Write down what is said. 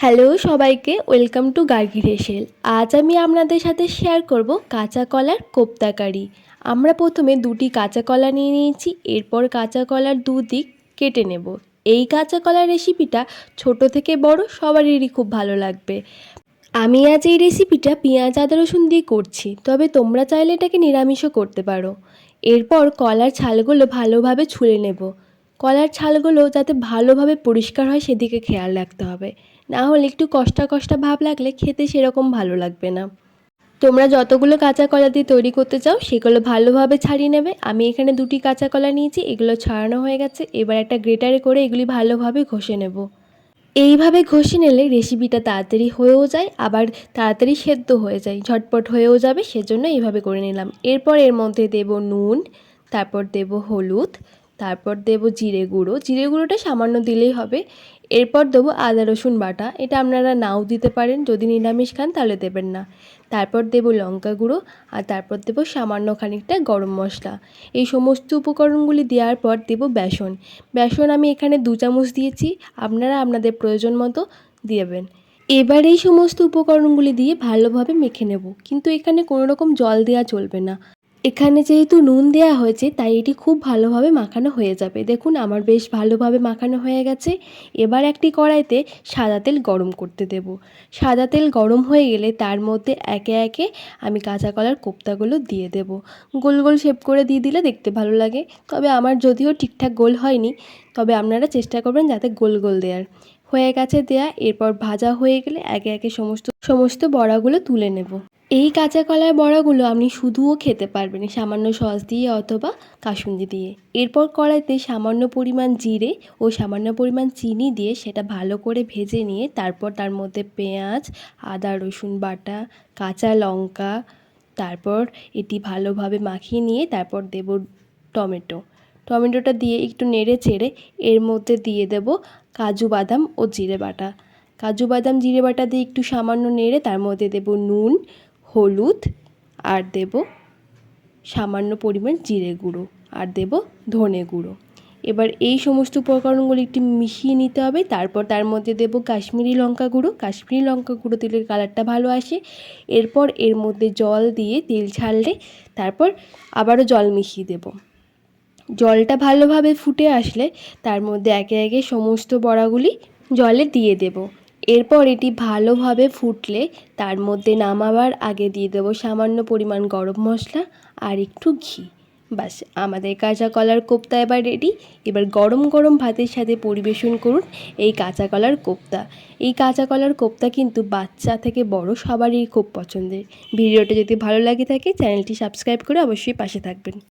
Hello সবাইকে, welcome to Gargi হেসেল। আজ আমি আপনাদের সাথে শেয়ার করব কাঁচা কলার কোপ্তা কারি। আমরা প্রথমে দুটি কাঁচা কলা নিয়ে নিয়েছি, এরপর কাঁচা কলার দুদিক কেটে নেব। এই কাঁচা কলার রেসিপিটা ছোট থেকে বড় সবারই খুব ভালো লাগবে। আমি আজ এই রেসিপিটা পেঁয়াজ আদা রসুন দিয়ে করছি, তবে তোমরা চাইলে এটাকে নিরামিষও করতে পারো। এরপর কলার ছালগুলো ভালোভাবে ছুলে নেব। কলার ছালগুলো যাতে ভালোভাবে পরিষ্কার হয় সেদিকে খেয়াল রাখতে হবে, না হলে একটু কষ্টা কষ্টা ভাব লাগলে খেতে সেরকম ভালো লাগবে না। তোমরা যতগুলো কাঁচা কলা দিয়ে তৈরি করতে চাও সেগুলো ভালোভাবে ছাড়িয়ে নেবে। আমি এখানে দুটি কাঁচা কলা নিয়েছি, এগুলো ছাড়ানো হয়ে গেছে। এবার একটা গ্রেটারে করে এগুলি ভালোভাবে ঘষে নেব। এইভাবে ঘষে নিলে রেসিপিটা তাড়াতাড়ি হয়েও যায়, আবার তাড়াতাড়ি সেদ্ধ হয়ে যায়, ঝটপট হয়েও যাবে, সেজন্য এইভাবে করে নিলাম। এরপর এর মধ্যে দেব নুন, তারপর দেব হলুদ, তারপর দেব জিরে গুঁড়ো। জিরে গুঁড়োটা সামান্য দিলেই হবে। এরপর দেবো আদা রসুন বাটা, এটা আপনারা নাও দিতে পারেন, যদি নিরামিষ খান তাহলে দেবেন না। তারপর দেব লঙ্কা গুঁড়ো, আর তারপর দেব সামান্য খানিকটা গরম মশলা। এই সমস্ত উপকরণগুলি দেওয়ার পর দেব বেসন। বেসন আমি এখানে 2 চামচ দিয়েছি, আপনারা আপনাদের প্রয়োজন মতো দেবেন। এবার এই সমস্ত উপকরণগুলি দিয়ে ভালোভাবে মেখে নেব, কিন্তু এখানে কোনো রকম জল দেওয়া চলবে না। এখানে যেহেতু নুন দেওয়া হয়েছে তাই এটি খুব ভালোভাবে মাখানো হয়ে যাবে। দেখুন আমার বেশ ভালোভাবে মাখানো হয়ে গেছে। এবার একটি কড়াইতে সাদা তেল গরম করতে দেব। সাদা তেল গরম হয়ে গেলে তার মধ্যে একে একে আমি কাঁচা কলার কোপ্তাগুলো দিয়ে দেব। গোল গোল শেপ করে দিয়ে দিলে দেখতে ভালো লাগে, তবে আমার যদিও ঠিকঠাক গোল হয়নি, তবে আপনারা চেষ্টা করবেন যাতে গোল গোল দেওয়ার। হয়ে গেছে দেয়া। এরপর ভাজা হয়ে গেলে একে একে সমস্ত বড়াগুলো তুলে নেব। এই কাঁচা কলার বড়াগুলো আপনি শুধুও খেতে পারবেন, সামান্য সস দিয়ে অথবা কাসুন্দি দিয়ে। এরপর কড়াইতে সামান্য পরিমাণ জিরে ও সামান্য পরিমাণ চিনি দিয়ে সেটা ভালো করে ভেজে নিয়ে তারপর তার মধ্যে পেঁয়াজ, আদা রসুন বাটা, কাঁচা লঙ্কা, তারপর এটি ভালোভাবে মাখিয়ে নিয়ে তারপর দেব টমেটোটা দিয়ে একটু নেড়ে চেড়ে এর মধ্যে দিয়ে দেব কাজু বাদাম ও জিরে বাটা। কাজু বাদাম জিরে বাটা দিয়ে একটু সামান্য নেড়ে তার মধ্যে দেব নুন, হলুদ, আর দেব সামান্য পরিমাণ জিরে গুঁড়ো, আর দেব ধনে গুঁড়ো। এবার এই সমস্ত উপকরণগুলি একটু মিশিয়ে নিতে হবে। তারপর তার মধ্যে দেব কাশ্মীরি লঙ্কা গুঁড়ো। কাশ্মীরি লঙ্কা গুঁড়ো দিলে কালারটা ভালো আসে। এরপর এর মধ্যে জল দিয়ে তেল ছাড়লে তারপর আবারও জল মিশিয়ে দেব। জলটা ভালোভাবে ফুটে আসলে তার মধ্যে একে একে সমস্ত বড়াগুলি জলে দিয়ে দেব। এরপর এটি ভালোভাবে ফুটলে তার মধ্যে নামাবার আগে দিয়ে দেবো সামান্য পরিমাণ গরম মশলা আর একটু ঘি। বাস, আমাদের কাঁচা কলার কোপ্তা এবার রেডি। এবার গরম গরম ভাতের সাথে পরিবেশন করুন এই কাঁচা কলার কোপ্তা। এই কাঁচা কলার কোপ্তা কিন্তু বাচ্চা থেকে বড় সবারই খুব পছন্দের। ভিডিওটা যদি ভালো লাগে থাকে চ্যানেলটি সাবস্ক্রাইব করে অবশ্যই পাশে থাকবেন।